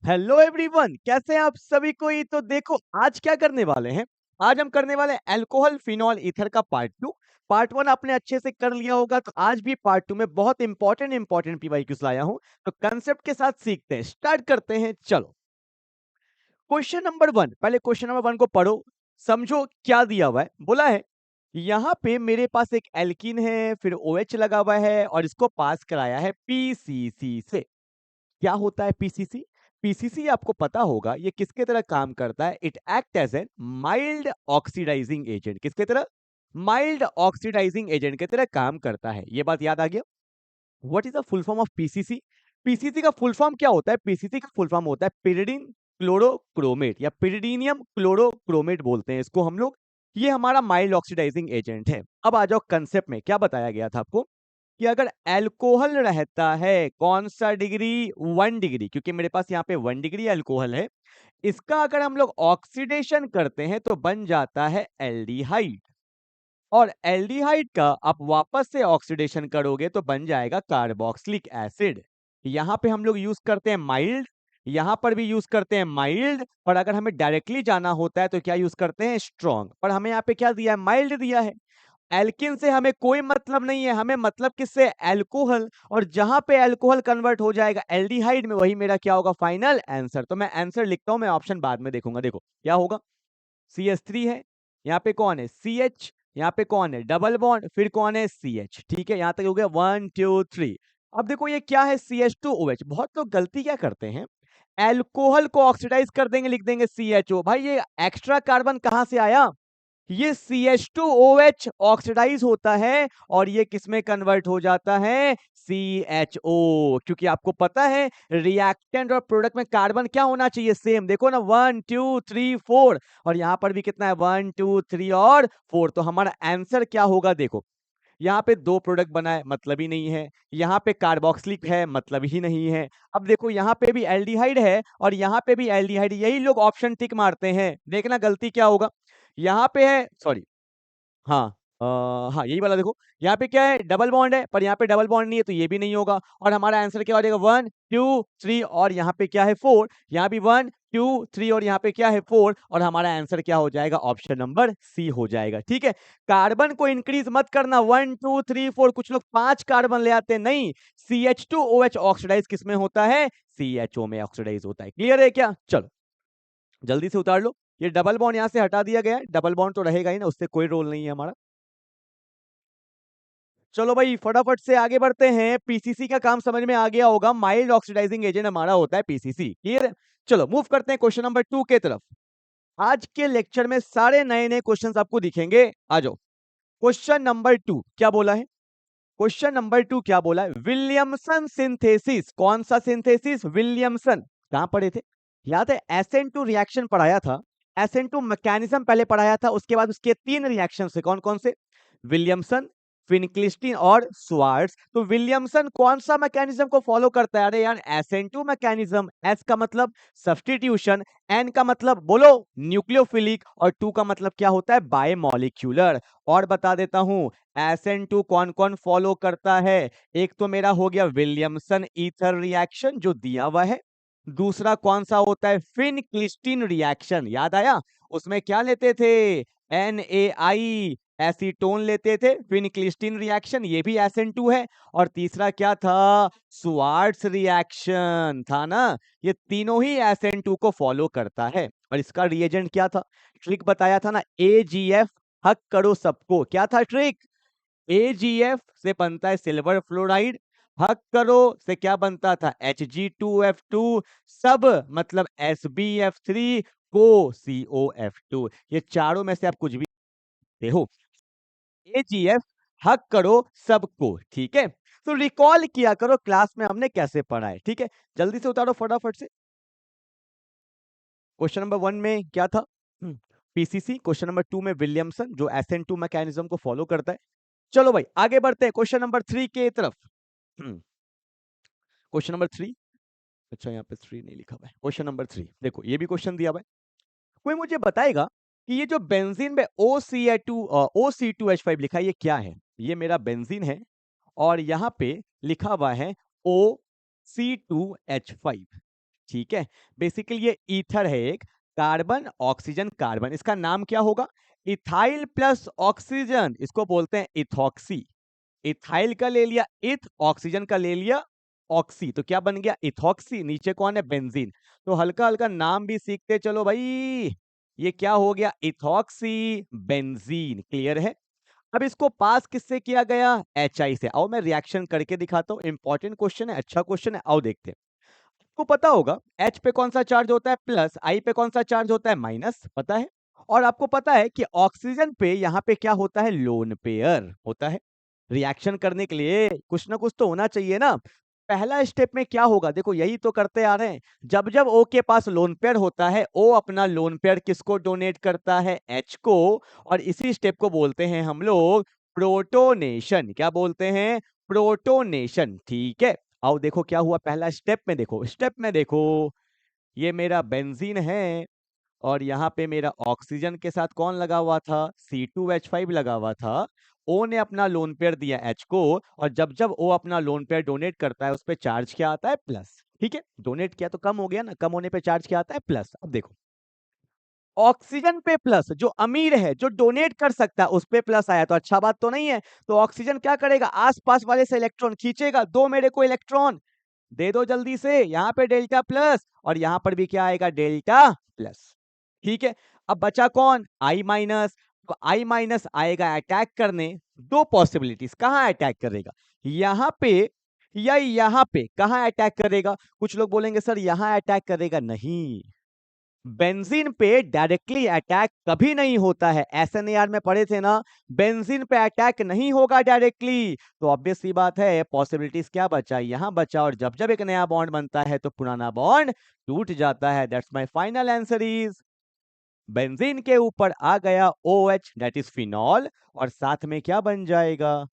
Hello everyone, कैसे हैं आप सभी कोई। तो देखो आज क्या करने वाले हैं। आज हम करने वाले हैं अल्कोहल फिनॉल ईथर का पार्ट 2। पार्ट 1 आपने अच्छे से कर लिया होगा, तो आज भी पार्ट 2 में बहुत इंपॉर्टेंट पीवाईक्यूज लाया हूं। तो कंसेप्ट के साथ सीखते हैं, स्टार्ट करते हैं। चलो क्वेश्चन नंबर 1, पहले क्वेश्चन नंबर 1 को पढ़ो, समझो क्या दिया हुआ है। बोला है यहाँ पे मेरे पास एक एल्कीन है, फिर OH लगा हुआ है और इसको पास कराया है PCC से। क्या होता है पीसीसी। पीसीसी आपको पता होगा ये किसके तरह काम करता है। It act as an mild oxidising agent. किसके तरह? माइल्ड ऑक्सीडाइजिंग एजेंट की तरह काम करता है। ये बात याद आ गया। What is the full form of PCC. PCC का फुल फॉर्म क्या होता है? पीसीसी का फुल फॉर्म होता है पिरिडिन क्लोरोक्रोमेट या पिरिडीनियम क्लोरोक्रोमेट बोलते हैं इसको हम लोग। ये हमारा माइल्ड ऑक्सीडाइजिंग एजेंट है। अब आ जाओ कंसेप्ट में। क्या बताया गया था आपको कि अगर अल्कोहल रहता है, कौन सा डिग्री? 1 डिग्री, क्योंकि मेरे पास यहाँ पे 1 डिग्री अल्कोहल है। इसका अगर हम लोग ऑक्सीडेशन करते हैं तो बन जाता है एल्डिहाइड। और एल्डिहाइड का आप वापस से ऑक्सीडेशन करोगे तो बन जाएगा कार्बोक्सिलिक एसिड। यहाँ पे हम लोग यूज करते हैं माइल्ड, यहाँ पर भी यूज करते हैं माइल्ड। और अगर हमें डायरेक्टली जाना होता है तो क्या यूज करते हैं? स्ट्रॉन्ग। पर हमें यहाँ पे क्या दिया है? माइल्ड दिया है। एल्किन से हमें कोई मतलब नहीं है, हमें मतलब किससे? अल्कोहल। और जहां पे अल्कोहल कन्वर्ट हो जाएगा एल्डिहाइड में, वही मेरा क्या होगा? Final answer. तो मैं आंसर लिखता हूं, मैं ऑप्शन बाद में देखूंगा। देखो क्या होगा। CH3 है, यहाँ पे कौन है? CH, यहाँ पे कौन है? डबल बॉन्ड, फिर कौन है? CH। ठीक है, यहाँ तक हो गया 1 2 3। अब देखो ये क्या है? CH2OH। बहुत लोग गलती क्या करते हैं, अल्कोहल को ऑक्सीडाइज कर देंगे, लिख देंगे CHO। भाई ये एक्स्ट्रा कार्बन कहां से आया? ये CH2OH ऑक्सीडाइज होता है और ये किसमें कन्वर्ट हो जाता है? CHO। क्योंकि आपको पता है रिएक्टेंट और प्रोडक्ट में कार्बन क्या होना चाहिए? सेम। देखो ना, 1 2 3 4। और यहां पर भी कितना है? 1 2 3 और 4। तो हमारा आंसर क्या होगा? देखो यहाँ पे दो प्रोडक्ट बना है, मतलब ही नहीं है। यहाँ पे कार्बोक्सिलिक है, मतलब ही नहीं है। अब देखो यहाँ पे भी एल्डिहाइड है और यहाँ पे भी एल्डिहाइड। यही लोग ऑप्शन टिक मारते हैं, देखना गलती क्या होगा। यहाँ पे है, सॉरी, हाँ, हाँ यही वाला। देखो यहाँ पे क्या है? डबल बॉन्ड है, पर यहाँ पे डबल बॉन्ड नहीं है तो ये भी नहीं होगा। और हमारा आंसर क्या हो जाएगा? 1 2 3 और यहाँ पे क्या है? 4। यहाँ भी 1 2 3 और यहाँ पे क्या है? 4। और हमारा आंसर क्या हो जाएगा? ऑप्शन नंबर सी हो जाएगा। ठीक है, कार्बन को इंक्रीज मत करना। 1 2 3 4, कुछ लोग 5 कार्बन ले आते हैं। नहीं, CH2OH ऑक्सीडाइज किस में होता है? CHO में ऑक्सीडाइज होता है। क्लियर है क्या? चलो जल्दी से उतार लो। ये डबल बॉन्ड यहां से हटा दिया गया है, डबल बॉन्ड तो रहेगा ही ना, उससे कोई रोल नहीं है हमारा। चलो भाई फटाफट से आगे बढ़ते हैं। पीसीसी का काम समझ में आ गया होगा। माइल्ड ऑक्सीडाइजिंग एजेंट हमारा होता है पीसीसी। क्लियर है? चलो मूव करते हैं क्वेश्चन नंबर 2 के तरफ। आज के लेक्चर में सारे नए नए क्वेश्चंस आपको दिखेंगे। आ जाओ। क्वेश्चन नंबर 2 क्या बोला है? क्वेश्चन नंबर 2 क्या बोला है? Williamson synthesis. कौन सा सिंथेसिस? विलियमसन। कहां पढ़े थे? याद है? SN2 रिएक्शन पढ़ाया था। SN2 मैकेनिज्म पहले पढ़ाया था, उसके बाद उसके 3 रिएक्शन से। कौन कौन से? विलियमसन, फिनक्लिस्टीन और स्वार्ट्स। तो विलियमसन कौन सा मैकेनिज्म को फॉलो करता है? अरे यार SN2 मैकेनिज्म। S का मतलब सब्स्टिट्यूशन, N का मतलब बोलो न्यूक्लियोफिलिक, और 2 का मतलब क्या होता है? बायोमोलिक्यूलर। और बता देता हूं SN2 कौन कौन फॉलो करता है। एक तो मेरा हो गया विलियमसन ईथर रिएक्शन जो दिया हुआ है। दूसरा कौन सा होता है? फिनक्लिस्टीन रिएक्शन। याद आया? उसमें क्या लेते थे? NaI एसीटोन लेते थे। फिनक्लिस्टीन रिएक्शन, ये भी SN2 है। और तीसरा क्या था? स्वार्ट्स रिएक्शन था ना। ये तीनों ही SN2 को फॉलो करता है। और इसका रिएजेंट क्या था? ट्रिक बताया था ना, AgF। हक करो सबको, क्या था ट्रिक? AgF से बनता है सिल्वर फ्लोराइड। हक करो से क्या बनता था? Hg2F2। सब मतलब SbF3 को COF2। ये चारों में से आप कुछ भी हो। AgF हक करो सबको। ठीक है, तो रिकॉल किया करो क्लास में हमने कैसे पढ़ा है। ठीक है, जल्दी से उतारो फटाफट से। क्वेश्चन नंबर 1 में क्या था? पीसीसी। क्वेश्चन नंबर 2 में विलियमसन जो SN2 मैकेनिज्म को फॉलो करता है। चलो भाई आगे बढ़ते हैं क्वेश्चन नंबर 3 के तरफ। Question number 3। अच्छा यहाँ पे 3 नहीं लिखा हुआ है। क्वेश्चन नंबर 3 देखो, ये भी क्वेश्चन दिया हुआ है। कोई मुझे बताएगा कि ये जो बेंजीन में OC2H5 लिखा है, ये क्या है? ये मेरा बेंजीन है और यहाँ पे लिखा हुआ है OC2H5। ठीक है। बेसिकली ये ईथर है एक, कार्बन ऑक्सीजन कार्बन, इसका नाम क्या होगा? इथाइल प्लस ऑक्सीजन, इसको बोलते हैं इथॉक्सी। इथाइल का ले लिया इथ, ऑक्सीजन का ले लिया ऑक्सी, तो क्या बन गया? इथॉक्सी। नीचे कौन है? बेंजीन। तो हल्का हल्का नाम भी सीखते चलो भाई। ये क्या हो गया? Ethoxy benzene. क्लियर है? अब इसको पास किससे किया गया? HI से। आओ मैं रिएक्शन करके दिखाता हूं, इंपॉर्टेंट क्वेश्चन है, अच्छा क्वेश्चन है, आओ देखते हैं। आपको पता होगा H पे कौन सा चार्ज होता है? प्लस। I पे कौन सा चार्ज होता है? माइनस। पता है? और आपको पता है कि ऑक्सीजन पे यहाँ पे क्या होता है? लोन पेयर होता है। रिएक्शन करने के लिए कुछ ना कुछ तो होना चाहिए ना। पहला स्टेप में क्या होगा? देखो यही तो करते आ रहे हैं। जब जब O के पास लोन पेयर होता है, O अपना लोन पेयर किसको डोनेट करता है? H को। और इसी स्टेप को बोलते हैं हम लोग प्रोटोनेशन। क्या बोलते हैं? प्रोटोनेशन। ठीक है। आओ देखो क्या हुआ पहला स्टेप में। देखो स्टेप में देखो, ये मेरा बेंजीन है और यहाँ पे मेरा ऑक्सीजन के साथ कौन लगा हुआ था? C2H5 लगा हुआ था। O ने अपना लोन पेयर दिया H को, और जब जब O अपना लोन पेयर डोनेट करता है, उस पे चार्ज क्या आता है? प्लस। ठीक है, डोनेट किया तो कम हो गया ना, कम होने पे चार्ज क्या आता है? प्लस। अब देखो ऑक्सीजन पे प्लस, जो अमीर है जो डोनेट कर सकता है उस पे प्लस आया, तो अच्छा बात तो नहीं है। तो ऑक्सीजन क्या करेगा? आसपास वाले से इलेक्ट्रॉन खींचेगा, दो मेरे को इलेक्ट्रॉन दे दो जल्दी से। यहाँ पे डेल्टा प्लस और यहाँ पर भी क्या आएगा? Delta plus. ठीक है। अब बचा कौन? I minus. तो I माइनस आएगा अटैक करने। दो पॉसिबिलिटीज, कहाँ अटैक करेगा? यहाँ पे या यहाँ पे? कहाँ अटैक करेगा? कुछ लोग बोलेंगे सर यहाँ अटैक करेगा, नहीं। बेंजीन पे डायरेक्टली अटैक कभी नहीं होता है। SNAR में पढ़े थे ना, बेंजीन पे अटैक नहीं होगा डायरेक्टली। तो ऑब्वियस सी बात है, पॉसिबिलिटीज क्या बचा? यहां बचा, और जब जब एक नया बॉन्ड बनता है तो पुराना बॉन्ड टूट जाता है। That's my final answer is, benzene के ऊपर आ गया OH, दैट इज फिनॉल, और साथ में क्या बन जाएगा?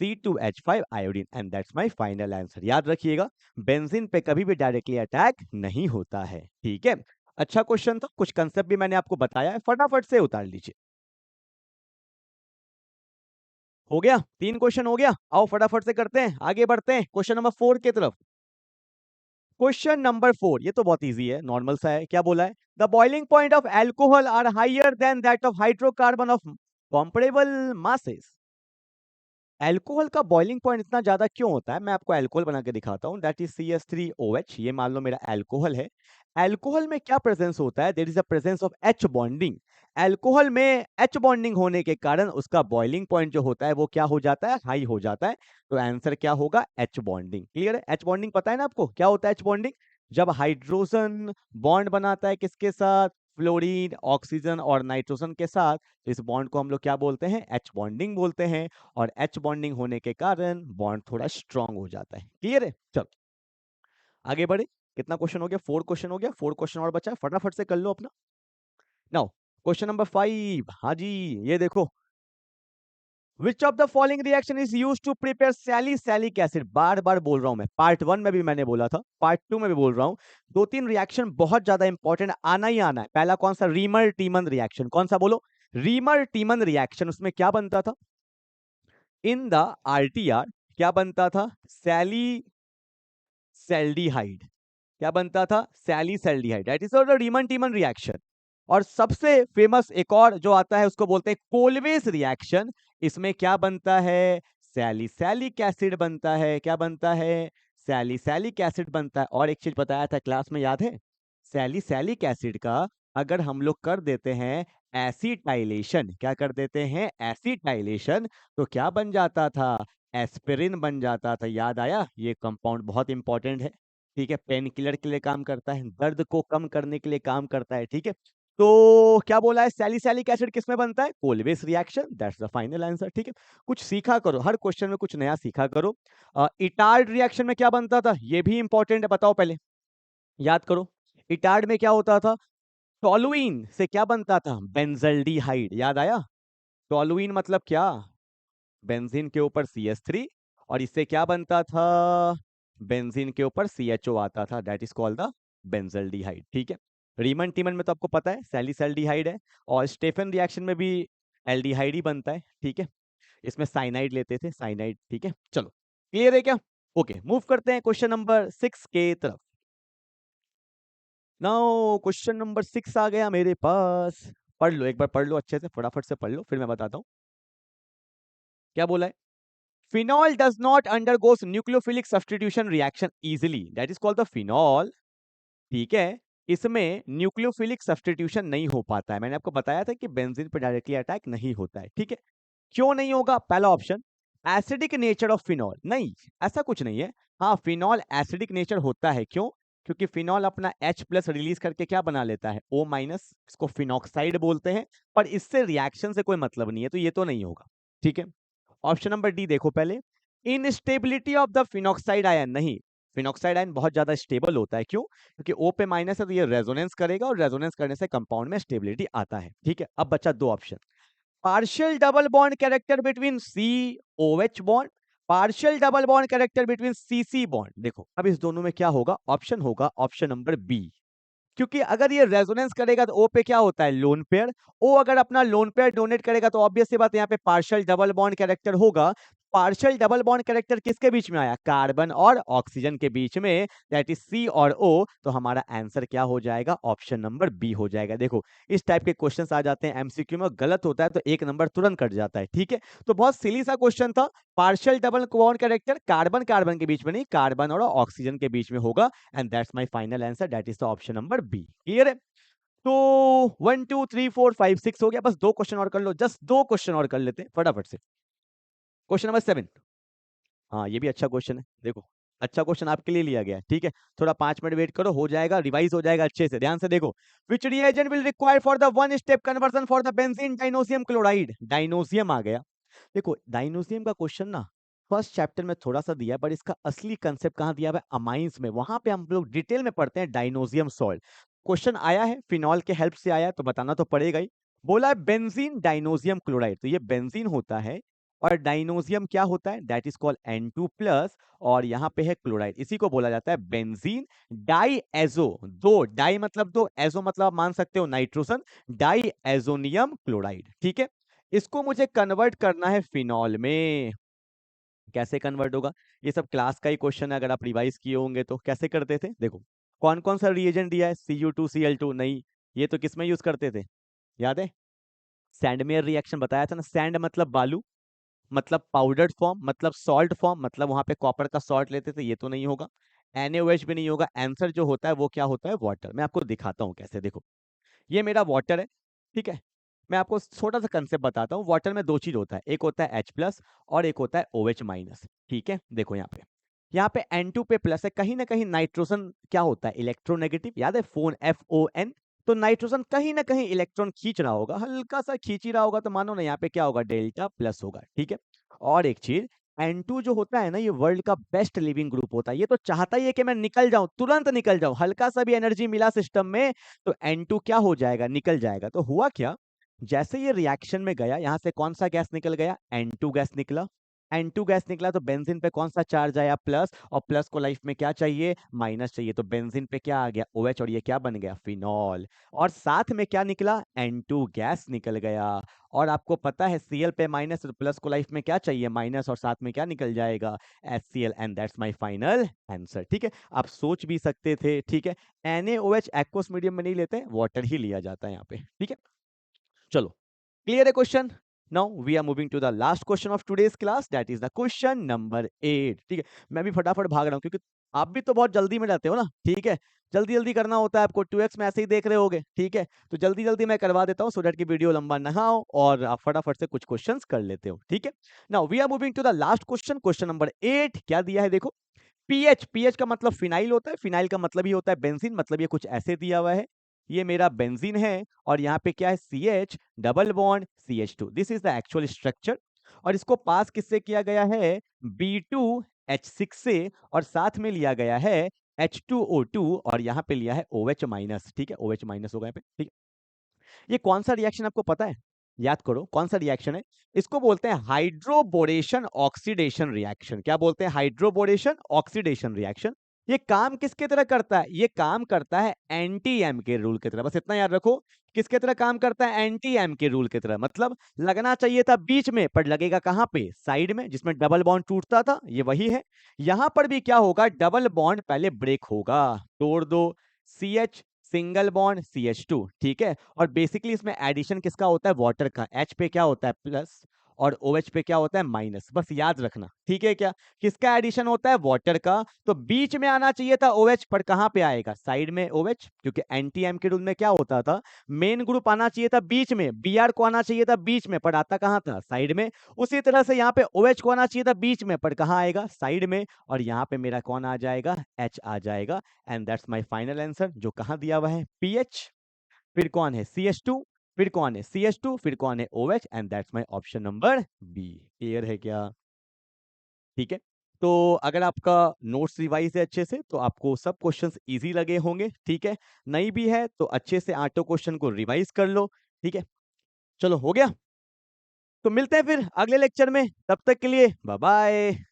C2H5 iodine, and that's my final answer. याद रखिएगा, बेंजीन पे कभी भी डायरेक्टली अटैक नहीं होता है। ठीक है। अच्छा क्वेश्चन था, कुछ कंसेप्ट भी मैंने आपको बताया है, फटाफट से उतार लीजिए। हो गया? 3 क्वेश्चन हो गया। आओ फटाफट से करते हैं, आगे बढ़ते हैं क्वेश्चन नंबर 4 की तरफ। क्वेश्चन नंबर 4, ये तो बहुत इजी है, नॉर्मल सा है। क्या बोला है? The boiling point of alcohol are higher than that of hydrocarbon of comparable masses. Alcohol का बॉइलिंग पॉइंट इतना ज्यादा क्यों होता है? मैं आपको एल्कोहल बना के दिखाता हूं, दैट इज CH3OH। ये मान लो मेरा एल्कोहल है। एल्कोहल में क्या प्रेजेंस होता है? There is a presence of H bonding. Alcohol में H बॉन्डिंग होने के कारण उसका बॉइलिंग पॉइंट जो होता है वो क्या हो जाता है? हाई हो जाता है। तो आंसर क्या होगा? H bonding. क्लियर है? H बॉन्डिंग पता है ना आपको क्या होता है? H बॉन्डिंग जब हाइड्रोजन बॉन्ड बनाता है किसके साथ? फ्लोरीन, ऑक्सीजन और नाइट्रोजन के साथ, तो इस बॉन्ड को हम लोग क्या बोलते हैं? H बॉन्डिंग बोलते हैं। और H बॉन्डिंग होने के कारण बॉन्ड थोड़ा स्ट्रांग हो जाता है। क्लियर है? चलो आगे बढ़े। कितना क्वेश्चन हो गया? 4 क्वेश्चन हो गया। 4 क्वेश्चन और बचा है, फटाफट से कर लो अपना। Now question number 5। हाँ जी, ये देखो, which of the following reaction is use to prepare salicylic acid. बार बार बोल रहा हूं मैं, पार्ट 1 में भी मैंने बोला था, पार्ट 2 में भी बोल रहा हूं। 2-3 रिएक्शन बहुत ज्यादा इंपॉर्टेंट, आना ही आना है। पहला कौन सा? Reamer टीमन reaction. कौन सा बोलो? Reamer टीमन reaction. उसमें क्या बनता था? इन द RTR क्या बनता था? सैलिसैल्डिहाइड। क्या बनता था? Salicylaldehyde. That is the Reimer Tiemann reaction. और सबसे फेमस एक और जो आता है उसको बोलते हैं कोलवेस रिएक्शन। इसमें क्या बनता है? सैलिसैलिक एसिड बनता है। क्या बनता है? सैलिसैलिक एसिड बनता है। और एक चीज बताया था क्लास में, याद है? सैलिसैलिक एसिड का अगर हम लोग कर देते हैं एसिटाइलेशन, क्या कर देते हैं? एसिटाइलेशन, तो क्या बन जाता था? एस्पिरिन बन जाता था। याद आया? ये कंपाउंड बहुत इंपॉर्टेंट है। ठीक है, पेन किलर के लिए काम करता है, दर्द को कम करने के लिए काम करता है। ठीक है, तो क्या बोला है? सैलिसैलिक एसिड किस में बनता है? Kolbe's reaction. That's the final answer. ठीक है, कुछ सीखा करो, हर क्वेश्चन में कुछ नया सीखा करो। इटार्ड रिएक्शन में क्या बनता था? ये भी इंपॉर्टेंट है, बताओ पहले, याद करो। इटार्ड में क्या होता था? टॉलुइन से क्या बनता था? बेंजल्डिहाइड। याद आया? टॉलुइन मतलब क्या? बेंजीन के ऊपर CH3, और इससे क्या बनता था? बेंजीन के ऊपर CHO आता था, that is called the benzaldehyde. ठीक है, रीमन टीमन में तो आपको पता है सैलिसैल्डिहाइड है, और स्टेफन रिएक्शन में भी एल्डिहाइड ही बनता है। ठीक है, इसमें साइनाइड लेते थे, साइनाइड। ठीक है, चलो क्लियर है क्या? ओके, मूव करते हैं क्वेश्चन नंबर 6 के तरफ। नाउ क्वेश्चन नंबर 6 आ गया मेरे पास। पढ़ लो, एक बार पढ़ लो अच्छे से, फटाफट से पढ़ लो, फिर मैं बताता हूँ क्या बोला है। Phenol does not undergoes nucleophilic substitution reaction easily, that is called the phenol. ठीक है, इसमें न्यूक्लियोफिलिक सब्स्टिट्यूशन नहीं हो पाता है। मैंने आपको बताया था कि बेंजीन पे डायरेक्टली अटैक नहीं होता है। ठीक है, क्यों नहीं होगा? पहला option, acidic nature of phenol. नहीं, ऐसा कुछ नहीं है। हाँ, फिनॉल एसिडिक नेचर होता है। क्यों? क्योंकि फिनॉल अपना H प्लस रिलीज करके क्या बना लेता है? O माइनस, इसको फिनॉक्साइड बोलते हैं। पर इससे रिएक्शन से कोई मतलब नहीं है, तो ये तो नहीं होगा। ठीक है, ऑप्शन नंबर डी देखो पहले, instability of the phenoxide ion. नहीं, फिनॉक्साइड आयन बहुत ज्यादा स्टेबल होता है। क्यों? क्योंकि O पे माइनस है, तो ये रेजोनेंस करेगा और रेजोनेंस करने से कंपाउंड में स्टेबिलिटी आता है। ठीक है, अब बचा दो option, partial double bond character between COH bond, partial double bond character between CC bond. देखो अब इस दोनों में क्या होगा? ऑप्शन होगा ऑप्शन नंबर बी। क्योंकि अगर ये रेजोनेंस करेगा तो ओ पे क्या होता है? Lone pair. ओ अगर अपना लोन पेयर डोनेट करेगा तो ऑब्वियस सी बात है यहाँ पे पार्शियल डबल बॉन्ड कैरेक्टर होगा। पार्शियल डबल बॉन्ड कैरेक्टर किसके बीच में आया? कार्बन और ऑक्सीजन के बीच में, दैट इज C और O। तो हमारा आंसर क्या हो जाएगा? ऑप्शन नंबर बी हो जाएगा। देखो इस टाइप के क्वेश्चंस आ जाते हैं एमसीक्यू में, गलत होता है तो एक नंबर तुरंत कट जाता है। ठीक है, तो बहुत सिली सा क्वेश्चन था। Partial double bond character carbon carbon के बीच में नहीं, कार्बन और ऑक्सीजन के बीच में होगा। And that's my final answer, that is the option number B. Clear है? तो 1 2 3 4 5 6 हो गया, बस दो क्वेश्चन और कर लो, जस्ट दो क्वेश्चन और कर लेते हैं फटाफट से। Question number 7। हाँ, ये भी अच्छा क्वेश्चन है। देखो अच्छा क्वेश्चन आपके लिए लिया गया है। ठीक है, थोड़ा 5 मिनट वेट करो, हो जाएगा, रिवाइज हो जाएगा अच्छे से। ध्यान से देखो, which reagent will require for the one step conversion for the benzene diazonium chloride. Diazonium आ गया। देखो डाइनोसियम का क्वेश्चन ना फर्स्ट चैप्टर में थोड़ा सा दिया, बट इसका असली कंसेप्ट कहाँ दिया हुआ है? अमाइंस में। वहां पे हम लोग डिटेल में पढ़ते हैं डाइनोसियम सॉल्ट। क्वेश्चन आया है, फिनॉल के हेल्प से आया है, तो बताना तो पड़ेगा ही। बोला है बेंजीन डाइनोसियम क्लोराइड, तो ये बेंजीन होता है और डाइनोसियम क्या होता है? That is called N2 plus, और यहाँ पे है क्लोराइड, इसी को बोला जाता है बेंजीन डाई एजो। दो डाई मतलब दो, एजो मतलब आप मान सकते हो नाइट्रोजन, डाई एजोनियम क्लोराइड। ठीक है, इसको मुझे कन्वर्ट करना है फिनॉल में। कैसे कन्वर्ट होगा? ये सब क्लास का ही क्वेश्चन है, अगर आप रिवाइज किए होंगे तो। कैसे करते थे? देखो कौन कौन सा रिएजेंट दिया है? Cu2Cl2। नहीं, ये तो किसमें यूज करते थे? याद है? सैंडमेयर रिएक्शन बताया था ना। सैंड मतलब बालू, मतलब पाउडर्ड फॉर्म, मतलब सॉल्ट फॉर्म, मतलब वहां पे कॉपर का सॉल्ट लेते थे। ये तो नहीं होगा। NaOH भी नहीं होगा। आंसर जो होता है वो क्या होता है? वाटर। मैं आपको दिखाता हूँ कैसे। देखो ये मेरा वाटर है। ठीक है, मैं आपको छोटा सा कंसेप्ट बताता हूँ। वाटर में दो चीज होता है, एक होता है H प्लस और एक होता है OH माइनस। ठीक है, देखो यहाँ पे N2 पे प्लस है, कहीं ना कहीं नाइट्रोजन क्या होता है? इलेक्ट्रोनेगेटिव। याद है? Phone FON। तो नाइट्रोजन कहीं ना कहीं इलेक्ट्रॉन खींच रहा होगा, हल्का सा खींच ही रहा होगा, तो मानो ना यहाँ पे क्या होगा? डेल्टा प्लस होगा। ठीक है, और एक चीज, N2 जो होता है ना, ये वर्ल्ड का बेस्ट लिविंग ग्रुप होता है। ये तो चाहता ही है कि मैं निकल जाऊं, तुरंत निकल जाऊं, हल्का सा भी एनर्जी मिला सिस्टम में तो N2 क्या हो जाएगा? निकल जाएगा। तो हुआ क्या, जैसे ये रिएक्शन में गया, यहां से कौन सा गैस निकल गया? N2 गैस निकला। N2 गैस निकला तो बेंजीन पे कौन सा चार्ज आया? प्लस। और प्लस को लाइफ में क्या चाहिए? माइनस चाहिए। तो बेंजीन पे क्या आ गया? OH, और ये क्या बन गया? फिनॉल। और साथ में क्या निकला? N2 गैस निकल गया। और आपको पता है Cl पे माइनस, तो प्लस को लाइफ में क्या चाहिए? माइनस, और साथ में क्या निकल जाएगा? HCl। And that's my final answer. ठीक है, आप सोच भी सकते थे। ठीक है, NaOH एक्वस मीडियम में नहीं लेते, वाटर ही लिया जाता है यहाँ पे। ठीक है, चलो क्लियर है question? Now we are moving to the last question of today's class, that is the question number 8। ठीक है, मैं भी फटाफट भाग रहा हूँ क्योंकि आप भी तो बहुत जल्दी में रहते हो ना। ठीक है, जल्दी जल्दी करना होता है आपको, 2x में ऐसे ही देख रहे होगे। ठीक है, तो जल्दी जल्दी मैं करवा देता हूँ सो दैट की वीडियो लंबा ना हो और आप फटाफट से कुछ क्वेश्चंस कर लेते हो। ठीक है, now we are moving to the last question, question number 8। क्या दिया है देखो, पीएच। पीएच का मतलब फिनाइल होता है, फिनाइल का मतलब ही होता है बेंजीन, मतलब ये कुछ ऐसे दिया हुआ है। ये मेरा बेंजीन है और यहाँ पे क्या है? CH double bond CH2। This is the actual structure. और इसको पास किससे किया गया है? B2H6 से, और साथ में लिया गया है H2O2, और यहाँ पे लिया है OH माइनस। ठीक है, OH माइनस होगा यहाँ पे। ठीक है, ये कौन सा रिएक्शन आपको पता है? याद करो कौन सा रिएक्शन है? इसको बोलते हैं हाइड्रोबोरेशन ऑक्सीडेशन रिएक्शन। क्या बोलते हैं? Hydroboration oxidation reaction. ये काम किसके तरह करता है? ये काम करता है एंटी एम के रूल की तरह। बस इतना याद रखो, किसके तरह काम करता है? एंटी एम के रूल की तरह। मतलब लगना चाहिए था बीच में, पर लगेगा कहां पे? साइड में, जिसमें डबल बॉन्ड टूटता था, ये वही है। यहां पर भी क्या होगा? डबल बॉन्ड पहले ब्रेक होगा, तोड़ दो। CH सिंगल बॉन्ड CH2, ठीक है। और बेसिकली इसमें एडिशन किसका होता है, वाटर का। H पे क्या होता है, प्लस, और OH पे क्या होता है, माइनस। बस याद रखना, ठीक है क्या। किसका एडिशन होता है, वाटर का। तो बीच में आना चाहिए था OH, पर कहां पे आएगा, साइड में OH, क्योंकि एंटी-एम के रूल में क्या होता था, मेन ग्रुप आना चाहिए था बीच में, Br को आना चाहिए था बीच में, पर आता कहां था, साइड में। उसी तरह से यहाँ पे OH को आना चाहिए था बीच में, पर कहां आएगा, साइड में। और यहाँ पे मेरा कौन आ जाएगा, H आ जाएगा। And that's my final answer, जो कहां दिया हुआ है, PH। फिर कौन है, CH2। फिर कौन है, CH2। फिर कौन है, OH। And that's my option number B. Clear है क्या, ठीक है। तो अगर आपका नोट्स रिवाइज है अच्छे से, तो आपको सब क्वेश्चंस इजी लगे होंगे, ठीक है। नहीं भी है तो अच्छे से 8 क्वेश्चन को रिवाइज कर लो, ठीक है। चलो, हो गया। तो मिलते हैं फिर अगले लेक्चर में, तब तक के लिए बाय बाय।